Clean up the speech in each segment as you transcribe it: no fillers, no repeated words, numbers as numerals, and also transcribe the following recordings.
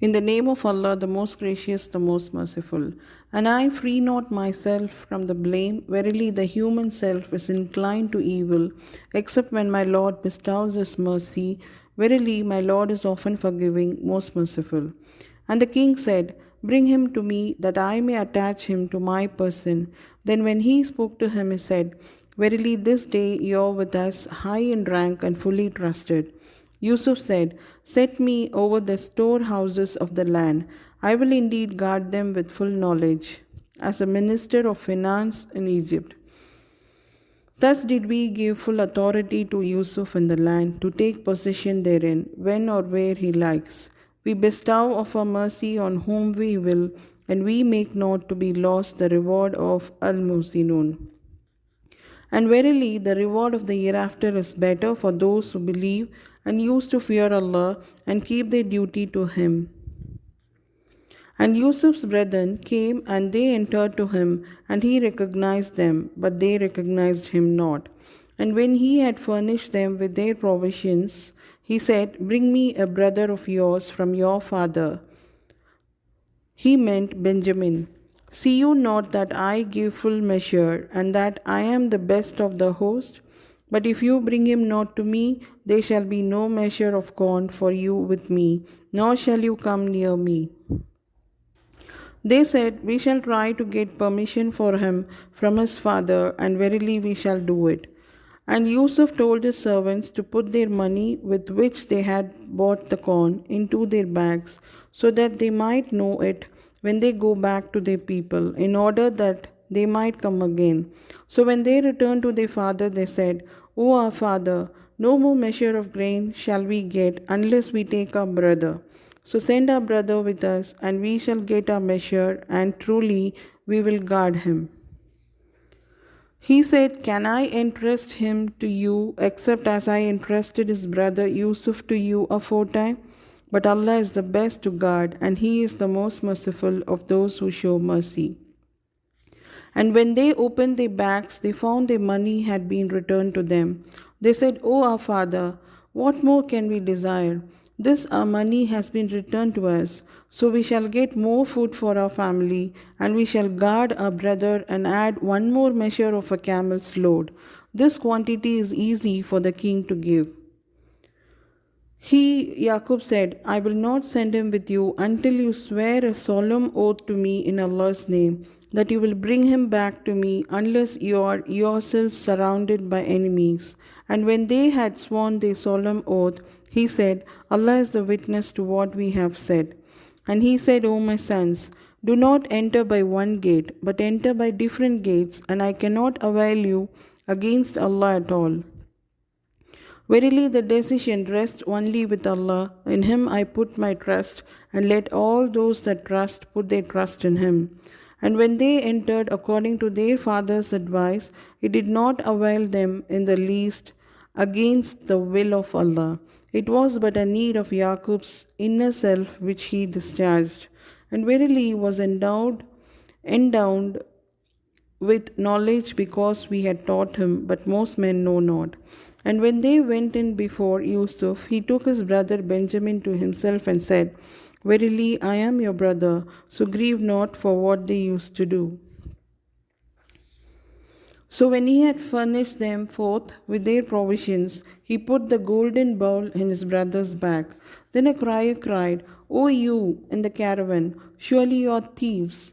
In the name of Allah, the most gracious, the most merciful. And I free not myself from the blame. Verily, the human self is inclined to evil, except when my Lord bestows His mercy. Verily, my Lord is often forgiving, most merciful. And the king said, Bring him to me, that I may attach him to my person. Then when he spoke to him, he said, Verily, this day you are with us, high in rank and fully trusted. Yusuf said, Set me over the storehouses of the land. I will indeed guard them with full knowledge, as a minister of finance in Egypt. Thus did we give full authority to Yusuf in the land to take possession therein, when or where he likes. We bestow of our mercy on whom we will, and we make not to be lost the reward of Al Musinun. And verily, the reward of the hereafter is better for those who believe and use to fear Allah and keep their duty to Him. And Yusuf's brethren came and they entered to him, and he recognized them, but they recognized him not. And when he had furnished them with their provisions, he said, Bring me a brother of yours from your father. He meant Benjamin. See you not that I give full measure, and that I am the best of the host? But if you bring him not to me, there shall be no measure of corn for you with me, nor shall you come near me. They said, We shall try to get permission for him from his father, and verily we shall do it. And Yusuf told his servants to put their money with which they had bought the corn into their bags, so that they might know it when they go back to their people, in order that they might come again. So when they returned to their father, they said, O our father, no more measure of grain shall we get unless we take our brother. So send our brother with us, and we shall get our measure, and truly we will guard him. He said, Can I entrust him to you, except as I entrusted his brother Yusuf to you aforetime? But Allah is the best to guard, and He is the most merciful of those who show mercy. And when they opened their bags, they found their money had been returned to them. They said, O our father, what more can we desire? This our money has been returned to us, so we shall get more food for our family, and we shall guard our brother and add one more measure of a camel's load. This quantity is easy for the king to give. Yaqub said, I will not send him with you until you swear a solemn oath to me in Allah's name, that you will bring him back to me unless you are yourselves surrounded by enemies. And when they had sworn their solemn oath, he said, Allah is the witness to what we have said. And he said, O my sons, do not enter by one gate, but enter by different gates, and I cannot avail you against Allah at all. Verily, the decision rests only with Allah. In Him I put my trust, and let all those that trust put their trust in Him. And when they entered according to their father's advice, it did not avail them in the least against the will of Allah. It was but a need of Yaqub's inner self which he discharged. And verily he was endowed with knowledge because we had taught him, but most men know not. And when they went in before Yusuf, he took his brother Benjamin to himself and said, Verily I am your brother, so grieve not for what they used to do. So when he had furnished them forth with their provisions, he put the golden bowl in his brother's bag. Then a crier cried, O you in the caravan, surely you are thieves.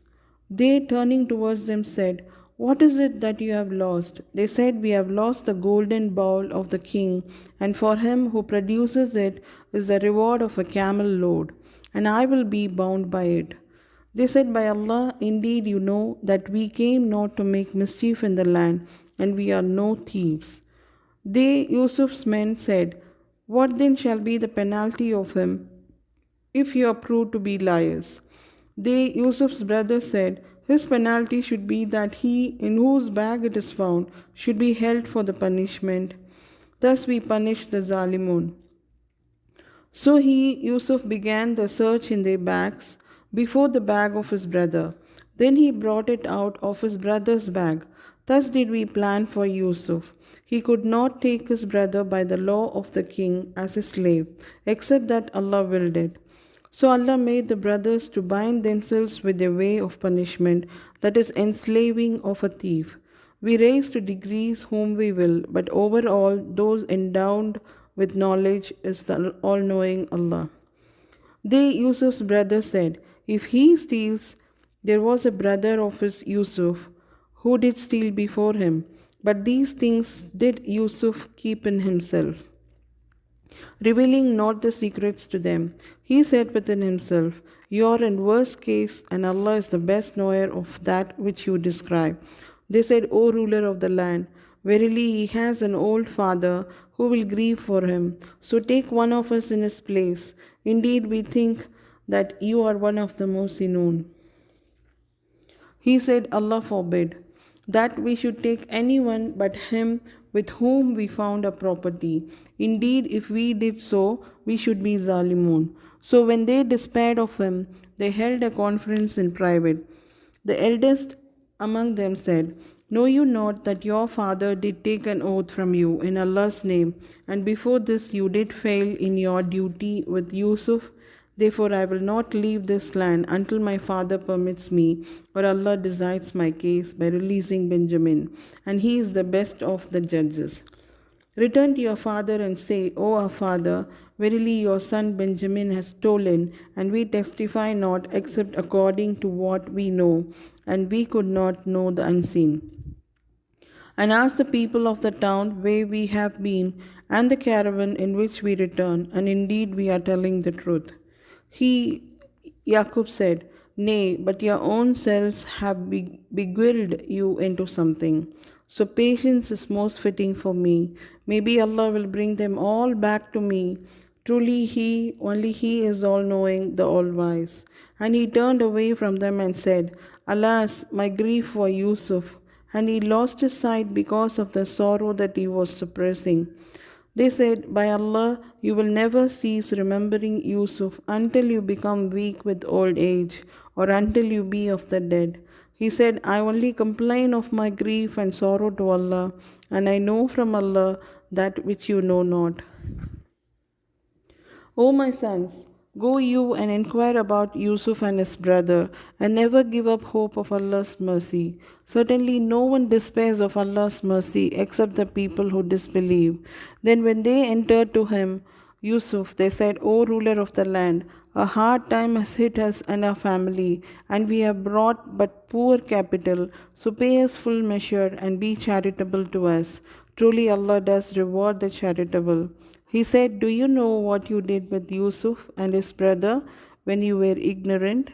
They turning towards them said, What is it that you have lost? They said, We have lost the golden bowl of the king, and for him who produces it is the reward of a camel load, and I will be bound by it. They said, By Allah, indeed you know that we came not to make mischief in the land, and we are no thieves. They, Yusuf's men, said, What then shall be the penalty of him, if you are proved to be liars? They, Yusuf's brothers, said, His penalty should be that he, in whose bag it is found, should be held for the punishment. Thus we punish the Zalimun. So Yusuf, began the search in their bags, before the bag of his brother. Then he brought it out of his brother's bag. Thus did we plan for Yusuf. He could not take his brother by the law of the king as a slave, except that Allah willed it. So Allah made the brothers to bind themselves with their way of punishment, that is, enslaving of a thief. We raise to degrees whom we will, but over all, those endowed with knowledge is the all knowing Allah. They, Yusuf's brother, said, if he steals, there was a brother of his Yusuf who did steal before him. But these things did Yusuf keep in himself, revealing not the secrets to them. He said within himself, you are in worse case, and Allah is the best knower of that which you describe. They said, O ruler of the land, verily he has an old father who will grieve for him. So take one of us in his place. Indeed, we think that you are one of the most known. He said, Allah forbid that we should take anyone but him with whom we found a property. Indeed, if we did so, we should be Zalimun. So when they despaired of him, they held a conference in private. The eldest among them said, know you not that your father did take an oath from you in Allah's name, and before this you did fail in your duty with Yusuf? Therefore, I will not leave this land until my father permits me, or Allah decides my case by releasing Benjamin, and he is the best of the judges. Return to your father and say, O our father, verily your son Benjamin has stolen, and we testify not except according to what we know, and we could not know the unseen. And ask the people of the town where we have been, and the caravan in which we return, and indeed we are telling the truth. Yaqub said, nay, but your own selves have beguiled you into something. So patience is most fitting for me. Maybe Allah will bring them all back to me. Truly only He is all-knowing, the all-wise. And he turned away from them and said, alas, my grief for Yusuf. And he lost his sight because of the sorrow that he was suppressing. They said, by Allah, you will never cease remembering Yusuf until you become weak with old age, or until you be of the dead. He said, I only complain of my grief and sorrow to Allah, and I know from Allah that which you know not. O my sons, go you and inquire about Yusuf and his brother, and never give up hope of Allah's mercy. Certainly no one despairs of Allah's mercy except the people who disbelieve. Then when they entered to him, Yusuf, they said, O ruler of the land, a hard time has hit us and our family, and we have brought but poor capital, so pay us full measure and be charitable to us. Truly Allah does reward the charitable. He said, do you know what you did with Yusuf and his brother when you were ignorant?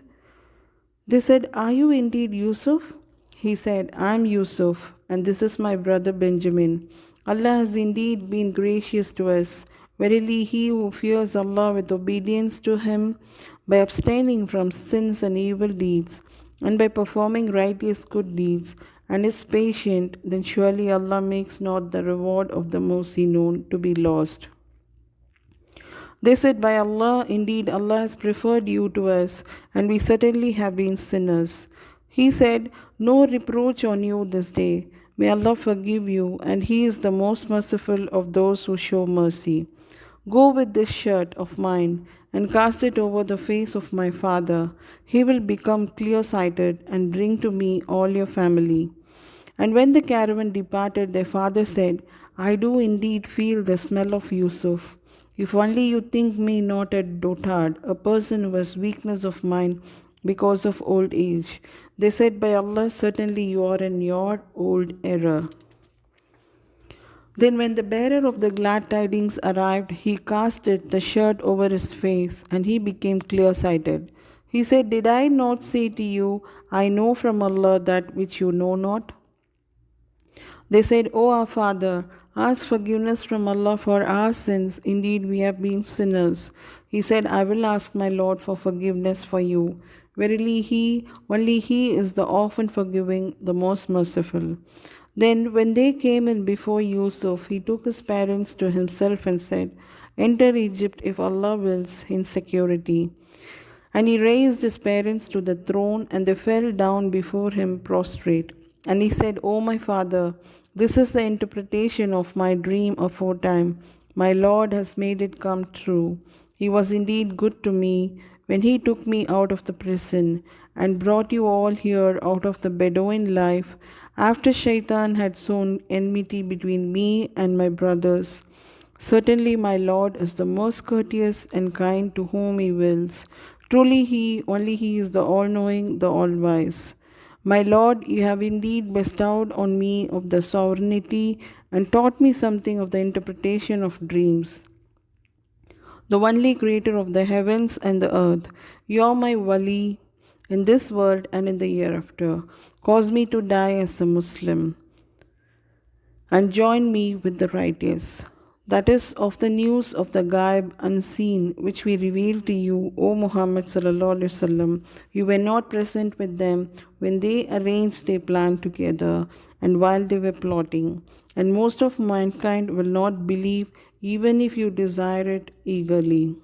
They said, are you indeed Yusuf? He said, I am Yusuf, and this is my brother Benjamin. Allah has indeed been gracious to us. Verily, he who fears Allah with obedience to Him, by abstaining from sins and evil deeds, and by performing righteous good deeds, and is patient, then surely Allah makes not the reward of the mercy known to be lost. They said, by Allah, indeed Allah has preferred you to us, and we certainly have been sinners. He said, no reproach on you this day. May Allah forgive you, and He is the most merciful of those who show mercy. Go with this shirt of mine, and cast it over the face of my father. He will become clear-sighted, and bring to me all your family. And when the caravan departed, their father said, I do indeed feel the smell of Yusuf. If only you think me not a dotard, a person who has weakness of mind because of old age. They said, by Allah, certainly you are in your old error. Then when the bearer of the glad tidings arrived, he cast the shirt over his face, and he became clear-sighted. He said, did I not say to you, I know from Allah that which you know not? They said, O our father, ask forgiveness from Allah for our sins. Indeed, we have been sinners. He said, I will ask my Lord for forgiveness for you. Verily, only He is the often forgiving, the most merciful. Then, when they came in before Yusuf, he took his parents to himself and said, enter Egypt if Allah wills, in security. And he raised his parents to the throne, and they fell down before him prostrate. And he said, O my father, this is the interpretation of my dream aforetime. My Lord has made it come true. He was indeed good to me when he took me out of the prison and brought you all here out of the Bedouin life after Shaitan had sown enmity between me and my brothers. Certainly, my Lord is the most courteous and kind to whom He wills. Truly, only He is the all knowing, the all wise. My Lord, you have indeed bestowed on me of the sovereignty and taught me something of the interpretation of dreams. The only creator of the heavens and the earth, you are my wali in this world and in the hereafter. Cause me to die as a Muslim and join me with the righteous. That is of the news of the Ghaib unseen, which we reveal to you, O Muhammad sallallahu alaihi wasallam. You were not present with them when they arranged their plan together and while they were plotting. And most of mankind will not believe, even if you desire it eagerly.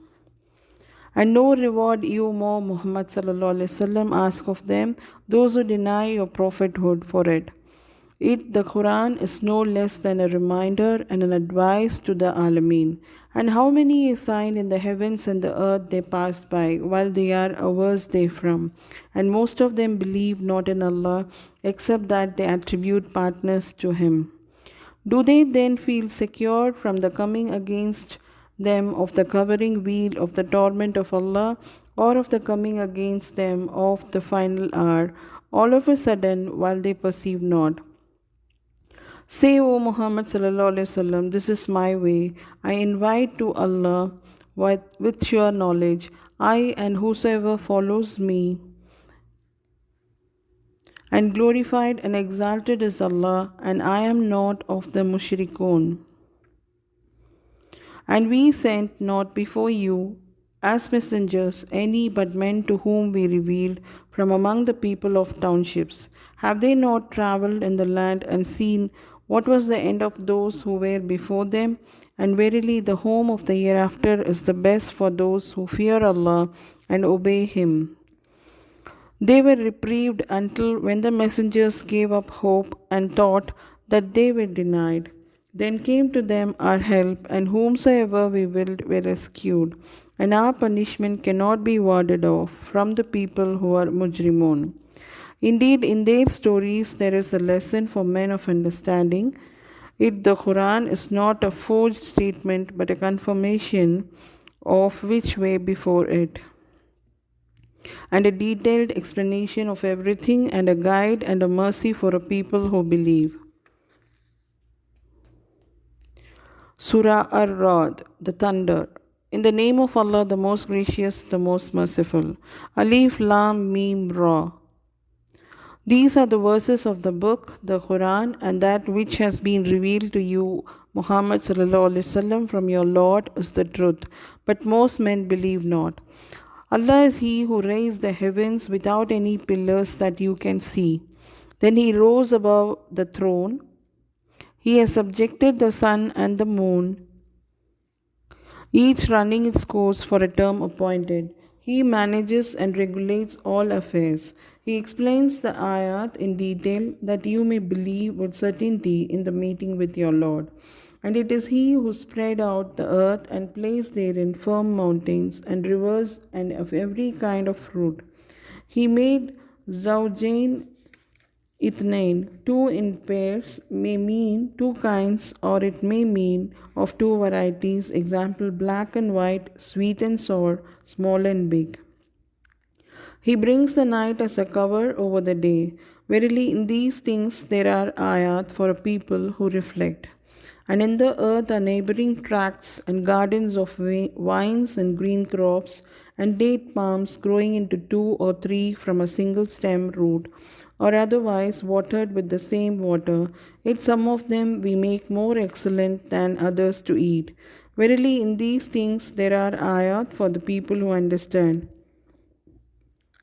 And no reward you, more Muhammad sallallahu alaihi wasallam, ask of them, those who deny your prophethood for it. The Quran is no less than a reminder and an advice to the Alameen. And how many a sign in the heavens and the earth they pass by, while they are hours therefrom. And most of them believe not in Allah, except that they attribute partners to Him. Do they then feel secure from the coming against them of the covering wheel of the torment of Allah, or of the coming against them of the final hour, all of a sudden, while they perceive not? Say, O Muhammad sallallahu alaihi wasallam, this is my way. I invite to Allah with sure knowledge. I and whosoever follows me. And glorified and exalted is Allah, and I am not of the mushrikun. And we sent not before you as messengers any but men to whom we revealed from among the people of townships. Have they not travelled in the land and seen what was the end of those who were before them? And verily, the home of the hereafter is the best for those who fear Allah and obey Him. They were reprieved until when the messengers gave up hope and thought that they were denied. Then came to them our help, and whomsoever we willed were rescued. And our punishment cannot be warded off from the people who are mujrimun. Indeed, in their stories there is a lesson for men of understanding. The Quran is not a forged statement but a confirmation of which way before it, and a detailed explanation of everything, and a guide and a mercy for a people who believe. Surah Ar-Ra'd, the thunder. In the name of Allah, the most gracious, the most merciful. Alif Lam Mim Ra. These are the verses of the book, the Quran, and that which has been revealed to you, Muhammad sallallahu alaihi wasallam, from your Lord is the truth, but most men believe not. Allah is He who raised the heavens without any pillars that you can see. Then He rose above the throne. He has subjected the sun and the moon, each running its course for a term appointed. He manages and regulates all affairs. He explains the ayat in detail that you may believe with certainty in the meeting with your Lord. And it is He who spread out the earth and placed therein firm mountains and rivers and of every kind of fruit. He made Zawjain Ithnain, two in pairs, may mean two kinds, or it may mean of two varieties, example black and white, sweet and sour, small and big. He brings the night as a cover over the day. Verily, in these things there are ayat for a people who reflect. And in the earth are neighboring tracts and gardens of vines and green crops, and date palms growing into 2 or 3 from a single stem root, or otherwise watered with the same water. Yet some of them we make more excellent than others to eat. Verily, in these things there are ayat for the people who understand.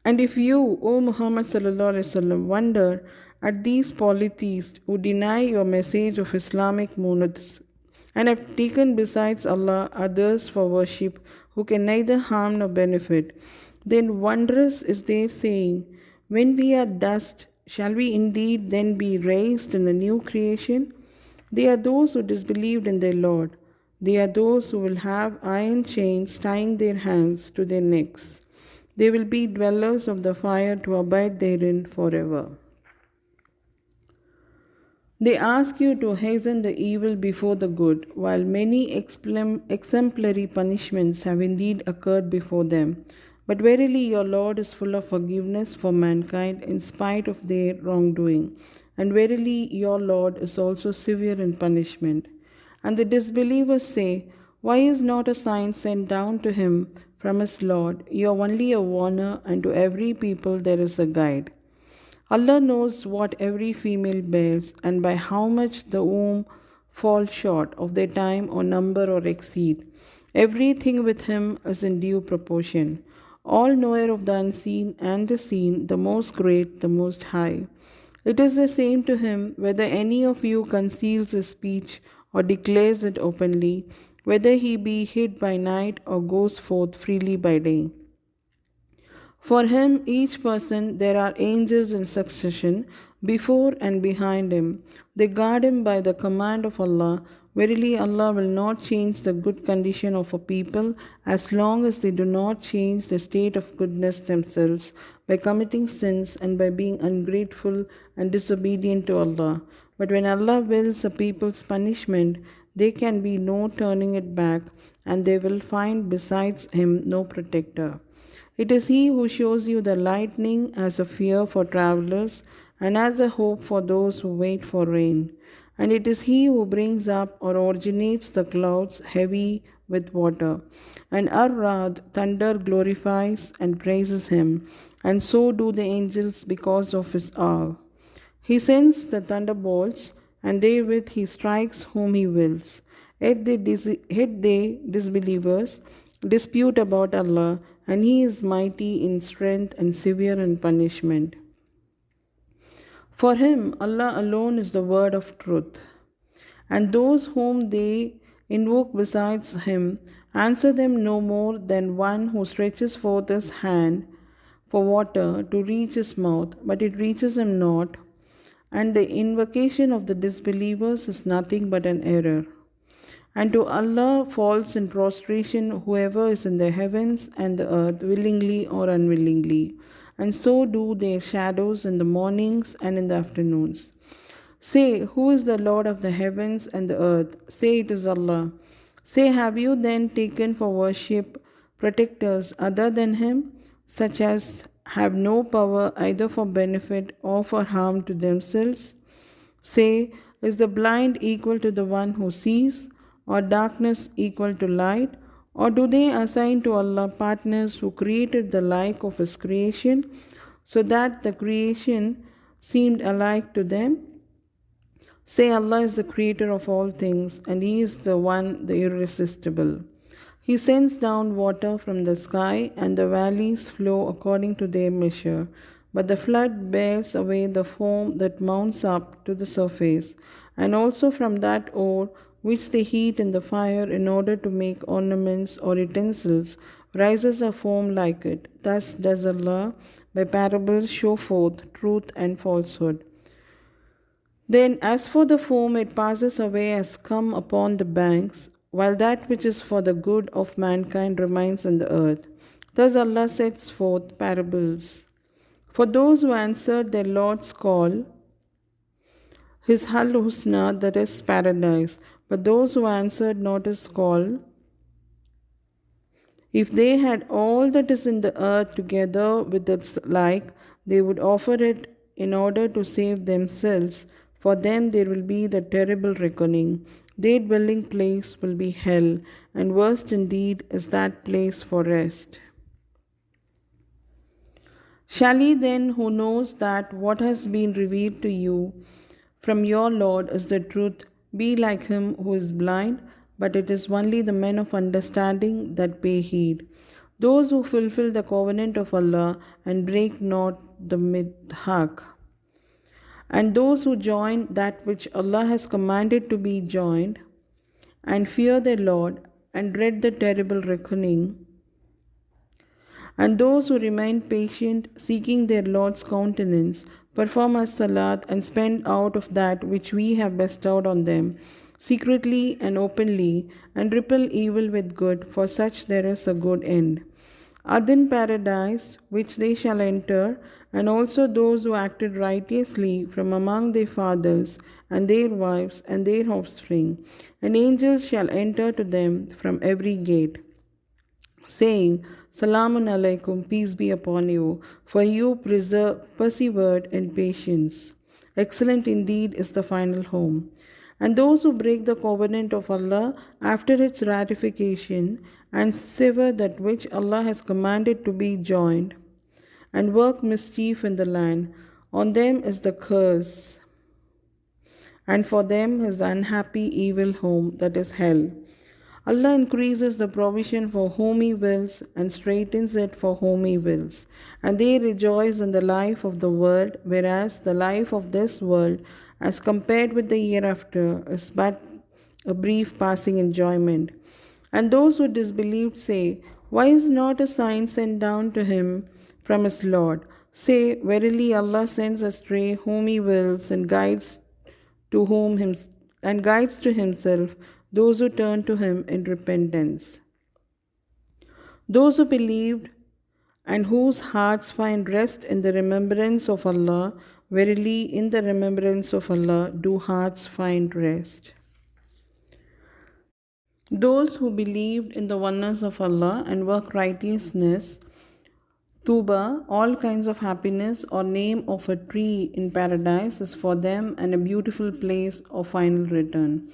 And if you, O Muhammad sallallahu alaihi wasallam, wonder at these polytheists who deny your message of Islamic monotheism and have taken besides Allah others for worship who can neither harm nor benefit, then wondrous is their saying, when we are dust, shall we indeed then be raised in a new creation? They are those who disbelieved in their Lord. They are those who will have iron chains tying their hands to their necks. They will be dwellers of the fire to abide therein forever. They ask you to hasten the evil before the good, while many exemplary punishments have indeed occurred before them. But verily, your Lord is full of forgiveness for mankind in spite of their wrongdoing. And verily, your Lord is also severe in punishment. And the disbelievers say, why is not a sign sent down to him from his Lord? You are only a warner, and to every people there is a guide. Allah knows what every female bears, and by how much the womb falls short of their time or number or exceed. Everything with him is in due proportion. All knower of the unseen and the seen, the most great, the most high. It is the same to him whether any of you conceals his speech or declares it openly, whether he be hid by night or goes forth freely by day. For him, each person, there are angels in succession, before and behind him. They guard him by the command of Allah. Verily, Allah will not change the good condition of a people as long as they do not change the state of goodness themselves by committing sins and by being ungrateful and disobedient to Allah. But when Allah wills a people's punishment, there can be no turning it back, and they will find besides him no protector. It is he who shows you the lightning as a fear for travelers and as a hope for those who wait for rain. And it is he who brings up or originates the clouds heavy with water. And Ar-Rad, thunder, glorifies and praises him, and so do the angels because of his awe. He sends the thunderbolts, and therewith he strikes whom he wills. Yet they disbelievers dispute about Allah, and he is mighty in strength and severe in punishment. For him, Allah alone is the word of truth, and those whom they invoke besides him answer them no more than one who stretches forth his hand for water to reach his mouth, but it reaches him not, and the invocation of the disbelievers is nothing but an error. And to Allah falls in prostration whoever is in the heavens and the earth, willingly or unwillingly, and so do their shadows in the mornings and in the afternoons. Say, who is the Lord of the heavens and the earth? Say, it is Allah. Say, have you then taken for worship protectors other than him, such as have no power either for benefit or for harm to themselves? Say, is the blind equal to the one who sees, or darkness equal to light? Or do they assign to Allah partners who created the like of His creation, so that the creation seemed alike to them? Say, Allah is the creator of all things, and He is the one, the irresistible. He sends down water from the sky, and the valleys flow according to their measure. But the flood bears away the foam that mounts up to the surface, and also from that ore which they heat in the fire in order to make ornaments or utensils, rises a foam like it. Thus does Allah by parables show forth truth and falsehood. Then, as for the foam, it passes away as scum upon the banks, while that which is for the good of mankind remains on the earth. Thus Allah sets forth parables. For those who answered their Lord's call, His Husna, that is paradise. But those who answered not His call, if they had all that is in the earth together with its like, they would offer it in order to save themselves. For them there will be the terrible reckoning. Their dwelling place will be hell, and worst indeed is that place for rest. Shall he then, who knows that what has been revealed to you from your Lord is the truth, be like him who is blind? But it is only the men of understanding that pay heed, those who fulfill the covenant of Allah and break not the mithaq, and those who join that which Allah has commanded to be joined, and fear their Lord, and dread the terrible reckoning, and those who remain patient, seeking their Lord's countenance, perform as salat, and spend out of that which we have bestowed on them. secretly and openly, and repel evil with good, for such there is a good end. Adin paradise, which they shall enter, and also those who acted righteously from among their fathers, and their wives, and their offspring. And angels shall enter to them from every gate, saying, Salamun alaikum, peace be upon you, for you persevered in patience. Excellent indeed is the final home. And those who break the covenant of Allah after its ratification and sever that which Allah has commanded to be joined, and work mischief in the land, on them is the curse, and for them is the unhappy evil home, that is hell. Allah increases the provision for whom He wills and straightens it for whom He wills. And they rejoice in the life of the world, whereas the life of this world, as compared with the hereafter, is but a brief passing enjoyment. And those who disbelieved say, Why is not a sign sent down to him from his Lord? Say, Verily Allah sends astray whom He wills and guides to Himself those who turn to Him in repentance. Those who believed and whose hearts find rest in the remembrance of Allah, verily in the remembrance of Allah do hearts find rest. Those who believed in the oneness of Allah and work righteousness, Tuba, all kinds of happiness or name of a tree in paradise is for them and a beautiful place of final return.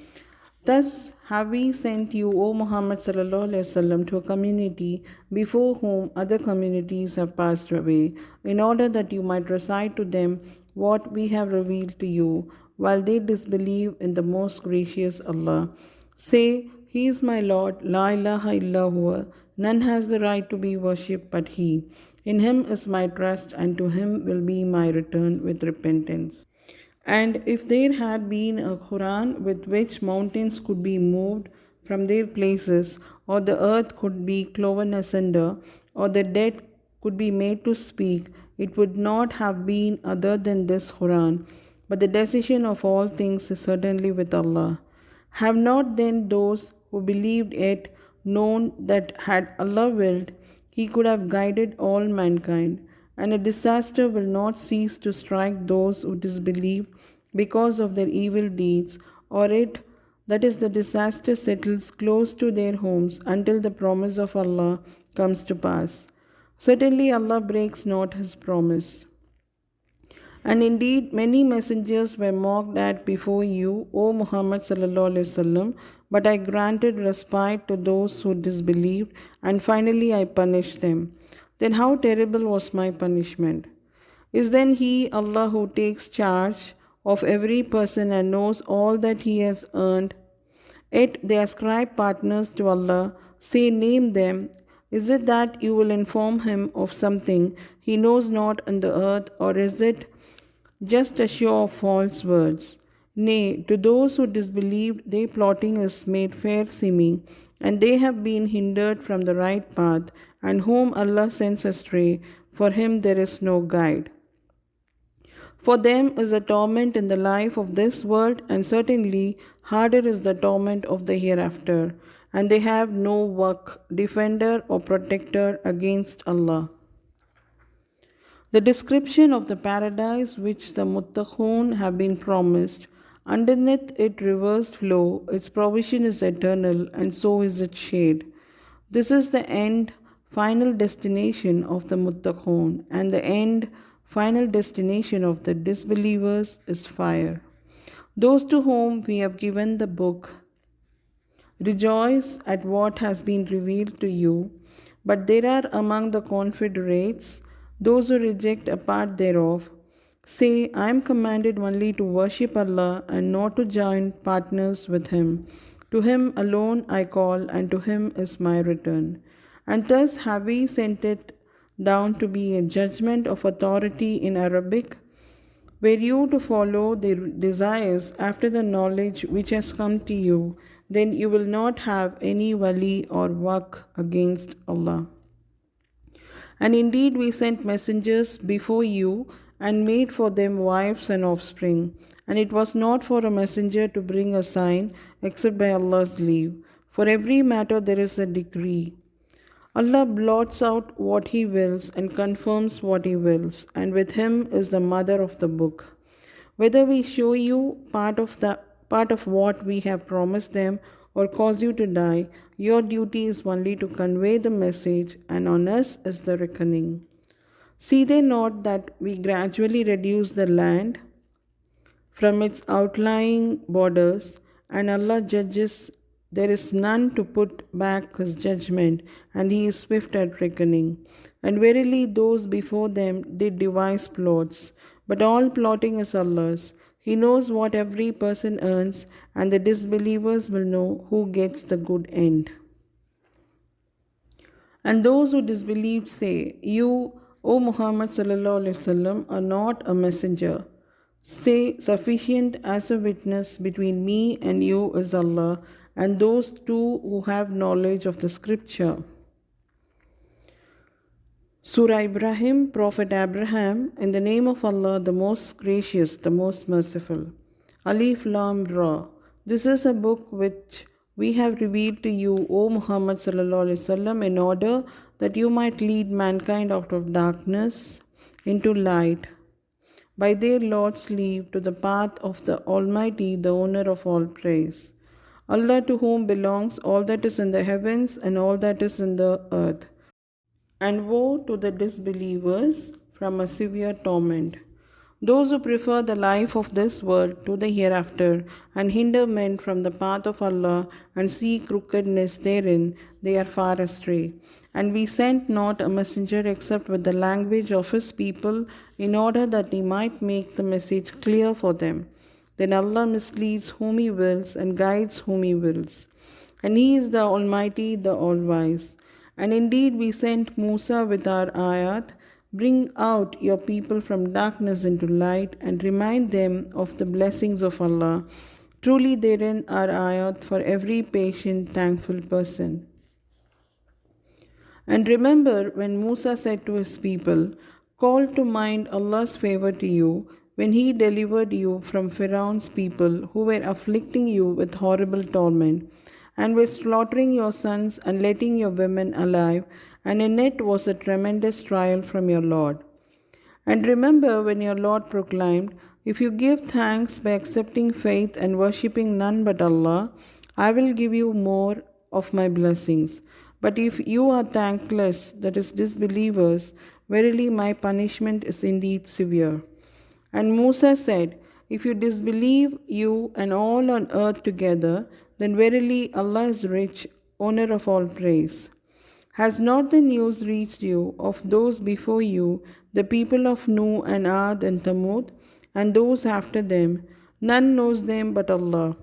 Thus have we sent you, O Muhammad sallallahu alaihi wasallam, to a community before whom other communities have passed away, in order that you might recite to them what we have revealed to you, while they disbelieve in the most gracious Allah. Say, He is my Lord, La ilaha illa huwa, none has the right to be worshipped but He. In Him is my trust, and to Him will be my return with repentance. And if there had been a Quran with which mountains could be moved from their places, or the earth could be cloven asunder, or the dead could be made to speak, it would not have been other than this Quran. But the decision of all things is certainly with Allah. Have not then those who believed it known that had Allah willed, He could have guided all mankind, and a disaster will not cease to strike those who disbelieve because of their evil deeds, or it, that is, the disaster settles close to their homes until the promise of Allah comes to pass. Certainly Allah breaks not His promise. And indeed, many messengers were mocked at before you, O Muhammad sallallahu alaihi wasallam, but I granted respite to those who disbelieved, and finally I punished them. Then how terrible was my punishment? Is then He, Allah, who takes charge of every person and knows all that he has earned? Yet they ascribe partners to Allah. Say, name them. Is it that you will inform Him of something He knows not on the earth, or is it just a show of false words? Nay, to those who disbelieved, their plotting is made fair seeming, and they have been hindered from the right path, and whom Allah sends astray, for him there is no guide. For them is a torment in the life of this world, and certainly harder is the torment of the hereafter, and they have no work, defender or protector against Allah. The description of the paradise which the Muttaqun have been promised, underneath its rivers flow, its provision is eternal, and so is its shade. This is the end, final destination of the Muttaqun, and the end, final destination of the disbelievers is fire. Those to whom we have given the book rejoice at what has been revealed to you, but there are among the confederates those who reject a part thereof. Say, I am commanded only to worship Allah and not to join partners with Him. To Him alone I call, and to Him is my return. And thus have we sent it down to be a judgment of authority in Arabic, were you to follow their desires after the knowledge which has come to you, then you will not have any wali or work against Allah. And indeed we sent messengers before you, and made for them wives and offspring. And it was not for a messenger to bring a sign except by Allah's leave. For every matter there is a decree. Allah blots out what He wills and confirms what He wills, and with Him is the mother of the book. Whether we show you part of what we have promised them or cause you to die, your duty is only to convey the message, and on us is the reckoning. See they not that we gradually reduce the land from its outlying borders, and Allah judges. There is none to put back His judgment, and He is swift at reckoning. And verily, those before them did devise plots, but all plotting is Allah's. He knows what every person earns, and the disbelievers will know who gets the good end. And those who disbelieved say, You, O Muhammad sallallahu alaihi wasallam, are not a messenger. Say, sufficient as a witness between me and you is Allah, and those two who have knowledge of the scripture. Surah Ibrahim, Prophet Abraham, in the name of Allah, the most gracious, the most merciful. Alif Lam Ra. This is a book which we have revealed to you, O Muhammad sallallahu alaihi wasallam, in order that you might lead mankind out of darkness into light, by their Lord's leave, to the path of the Almighty, the owner of all praise. Allah, to whom belongs all that is in the heavens and all that is in the earth. And woe to the disbelievers from a severe torment. Those who prefer the life of this world to the hereafter and hinder men from the path of Allah and seek crookedness therein, they are far astray. And we sent not a messenger except with the language of his people, in order that he might make the message clear for them. Then Allah misleads whom He wills and guides whom He wills. And He is the Almighty, the All-Wise. And indeed we sent Musa with our ayat, bring out your people from darkness into light, and remind them of the blessings of Allah. Truly therein are ayat for every patient, thankful person. And remember when Musa said to his people, Call to mind Allah's favor to you, when He delivered you from Pharaoh's people who were afflicting you with horrible torment, and were slaughtering your sons and letting your women alive, and in it was a tremendous trial from your Lord. And remember when your Lord proclaimed, If you give thanks by accepting faith and worshipping none but Allah, I will give you more of my blessings. But if you are thankless, that is disbelievers, verily my punishment is indeed severe. And Musa said, If you disbelieve, you and all on earth together, then verily Allah is rich, owner of all praise. Has not the news reached you of those before you, the people of Nuh and Ad and Thamud, and those after them? None knows them but Allah.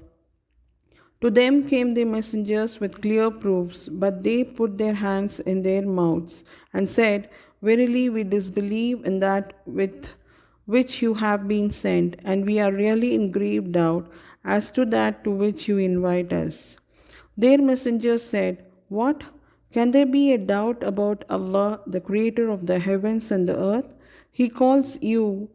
To them came the messengers with clear proofs, but they put their hands in their mouths and said, Verily we disbelieve in that with which you have been sent, and we are really in grave doubt as to that to which you invite us. Their messengers said, What? Can there be a doubt about Allah, the creator of the heavens and the earth? He calls you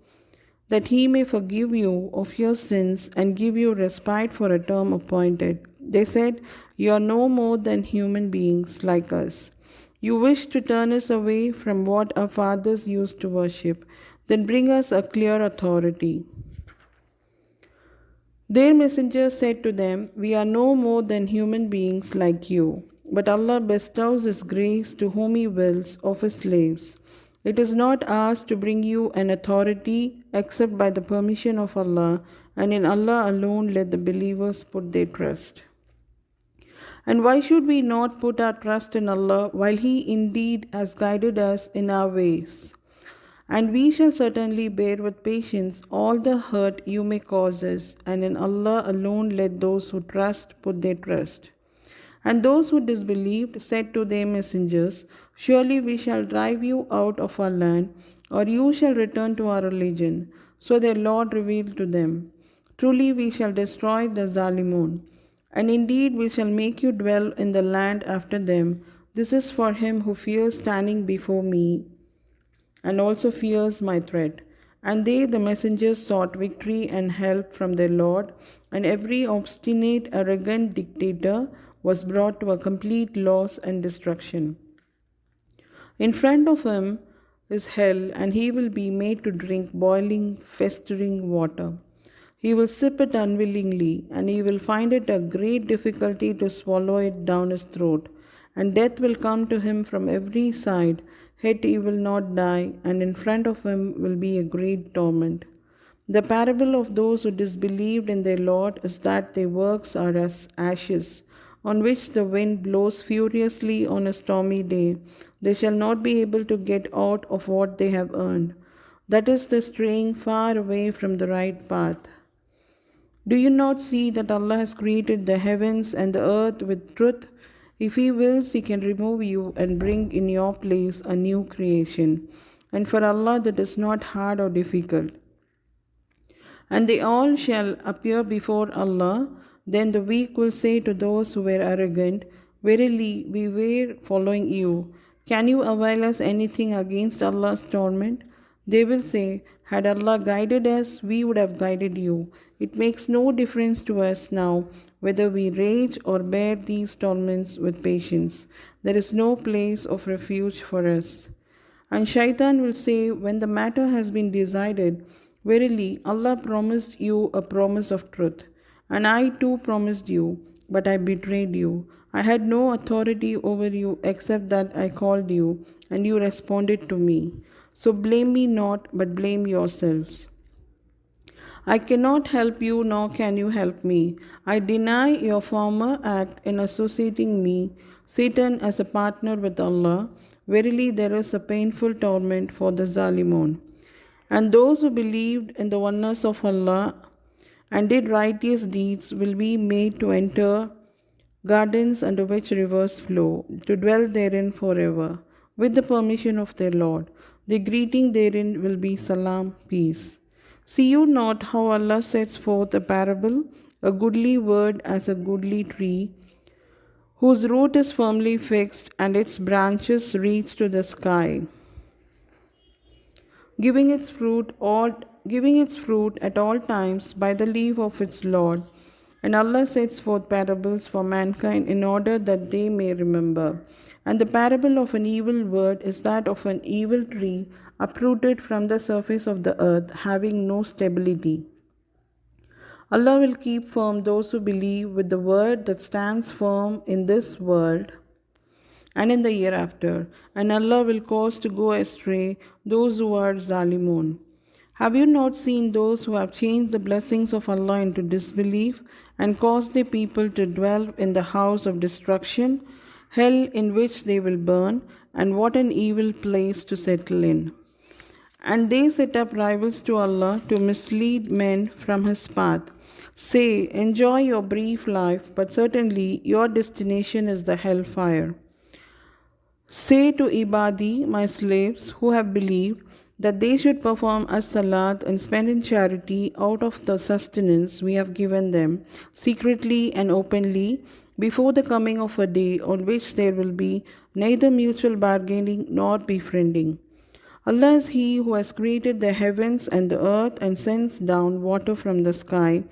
that He may forgive you of your sins and give you respite for a term appointed. They said, You are no more than human beings like us. You wish to turn us away from what our fathers used to worship. Then bring us a clear authority. Their messenger said to them, We are no more than human beings like you, but Allah bestows His grace to whom He wills of His slaves. It is not ours to bring you an authority except by the permission of Allah, and in Allah alone let the believers put their trust. And why should we not put our trust in Allah while He indeed has guided us in our ways? And we shall certainly bear with patience all the hurt you may cause us, and in Allah alone let those who trust put their trust. And those who disbelieved said to their messengers, Surely we shall drive you out of our land, or you shall return to our religion. So their Lord revealed to them, Truly we shall destroy the Zalimun, and indeed we shall make you dwell in the land after them. This is for him who fears standing before me, and also fears my threat. And they, the messengers, sought victory and help from their Lord, and every obstinate, arrogant dictator was brought to a complete loss and destruction. In front of him is hell, and he will be made to drink boiling, festering water. He will sip it unwillingly, and he will find it a great difficulty to swallow it down his throat. And death will come to him from every side, yet he will not die, and in front of him will be a great torment. The parable of those who disbelieved in their Lord is that their works are as ashes, on which the wind blows furiously on a stormy day. They shall not be able to get out of what they have earned. That is the straying far away from the right path. Do you not see that Allah has created the heavens and the earth with truth? If He wills, He can remove you and bring in your place a new creation. And for Allah, that is not hard or difficult. And they all shall appear before Allah. Then the weak will say to those who were arrogant, verily, we were following you. Can you avail us anything against Allah's torment? They will say, had Allah guided us, we would have guided you. It makes no difference to us now whether we rage or bear these torments with patience. There is no place of refuge for us. And Shaitan will say, when the matter has been decided, verily, Allah promised you a promise of truth, and I too promised you, but I betrayed you. I had no authority over you except that I called you, and you responded to me. So blame me not, but blame yourselves. I cannot help you, nor can you help me. I deny your former act in associating me, Satan, as a partner with Allah. Verily, there is a painful torment for the Zalimun. And those who believed in the oneness of Allah and did righteous deeds will be made to enter gardens under which rivers flow, to dwell therein forever, with the permission of their Lord. The greeting therein will be salam, peace. See you not how Allah sets forth a parable, a goodly word as a goodly tree, whose root is firmly fixed and its branches reach to the sky, giving its fruit at all times by the leave of its Lord. And Allah sets forth parables for mankind in order that they may remember. And the parable of an evil word is that of an evil tree uprooted from the surface of the earth, having no stability. Allah will keep firm those who believe with the word that stands firm in this world and in the hereafter, and Allah will cause to go astray those who are Zalimun. Have you not seen those who have changed the blessings of Allah into disbelief and caused their people to dwell in the house of destruction, hell in which they will burn, and what an evil place to settle in? And they set up rivals to Allah to mislead men from His path. Say, enjoy your brief life, but certainly your destination is the hellfire. Say to Ibadi, my slaves who have believed, that they should perform as-salat and spend in charity out of the sustenance we have given them, secretly and openly, before the coming of a day on which there will be neither mutual bargaining nor befriending. Allah is He who has created the heavens and the earth and sends down water from the sky,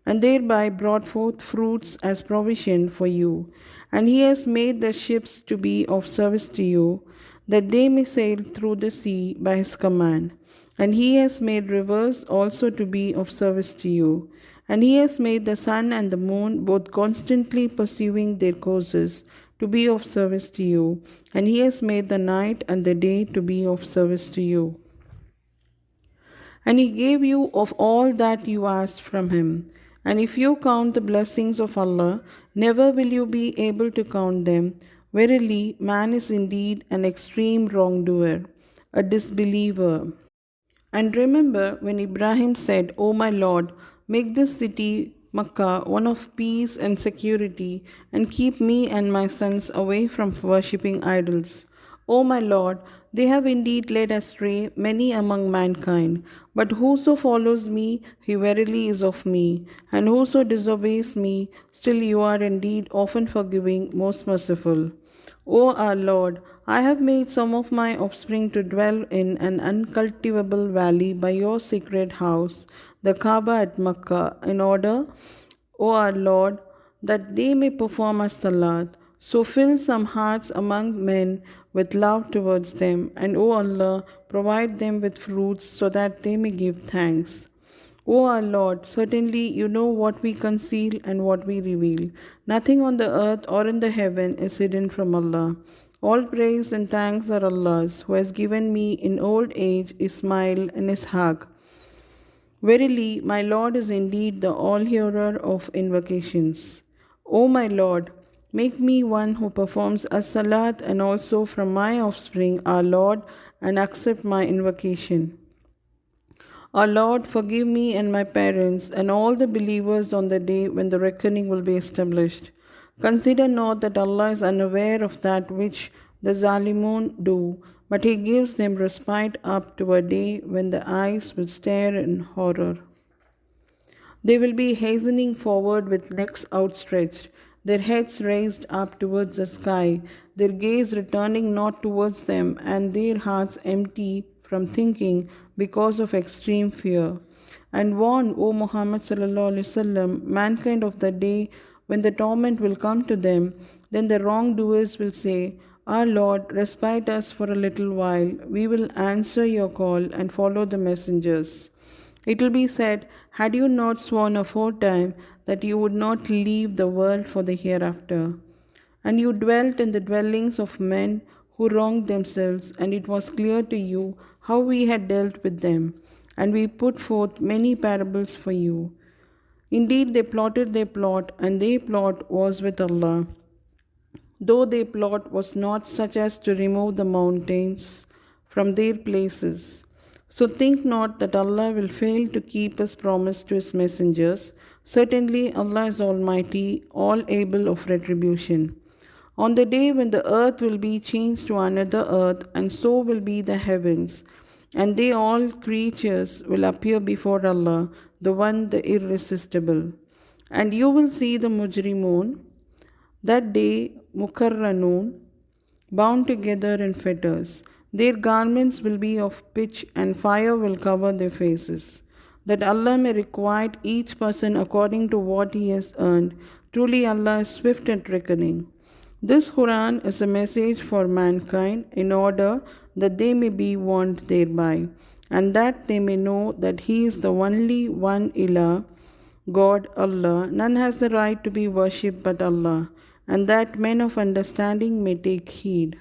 and thereby brought forth fruits as provision for you. And He has made the ships to be of service to you, that they may sail through the sea by His command. And He has made rivers also to be of service to you. And He has made the sun and the moon, both constantly pursuing their courses, to be of service to you. And He has made the night and the day to be of service to you. And He gave you of all that you asked from Him. And if you count the blessings of Allah, never will you be able to count them. Verily, man is indeed an extreme wrongdoer, a disbeliever. And remember when Ibrahim said, O my Lord, make this city, Makkah, one of peace and security, and keep me and my sons away from worshipping idols. O my Lord, they have indeed led astray many among mankind, but whoso follows me, he verily is of me, and whoso disobeys me, still you are indeed often forgiving, most merciful. O our Lord, I have made some of my offspring to dwell in an uncultivable valley by your sacred house, the Kaaba at Makkah, in order, O our Lord, that they may perform as salat. So fill some hearts among men with love towards them, and O Allah, provide them with fruits so that they may give thanks. O our Lord, certainly you know what we conceal and what we reveal. Nothing on the earth or in the heaven is hidden from Allah. All praise and thanks are Allah's, who has given me in old age Ismail and Ishaq. Verily, my Lord is indeed the all-hearer of invocations. O my Lord, make me one who performs as-salat and also from my offspring, our Lord, and accept my invocation. Our Lord, forgive me and my parents and all the believers on the day when the reckoning will be established. Consider not that Allah is unaware of that which the Zalimun do, but He gives them respite up to a day when the eyes will stare in horror. They will be hastening forward with necks outstretched, their heads raised up towards the sky, their gaze returning not towards them, and their hearts empty from thinking because of extreme fear. And warn, O Muhammad sallallahu alaihi wasallam, mankind of the day when the torment will come to them. Then the wrongdoers will say, Our Lord, respite us for a little while. We will answer your call and follow the messengers. It will be said, Had you not sworn aforetime that you would not leave the world for the hereafter? And you dwelt in the dwellings of men who wronged themselves, and it was clear to you how we had dealt with them, and we put forth many parables for you. Indeed, they plotted their plot, and their plot was with Allah, though their plot was not such as to remove the mountains from their places. So think not that Allah will fail to keep His promise to His messengers. Certainly, Allah is Almighty, all able of retribution. On the day when the earth will be changed to another earth, and so will be the heavens, and they all creatures will appear before Allah, the One, the Irresistible. And you will see the Mujrimun, that day Mukarranun, bound together in fetters. Their garments will be of pitch, and fire will cover their faces, that Allah may requite each person according to what he has earned. Truly Allah is swift at reckoning. This Quran is a message for mankind in order that they may be warned thereby, and that they may know that He is the only one Ilah, God, Allah. None has the right to be worshipped but Allah, and that men of understanding may take heed.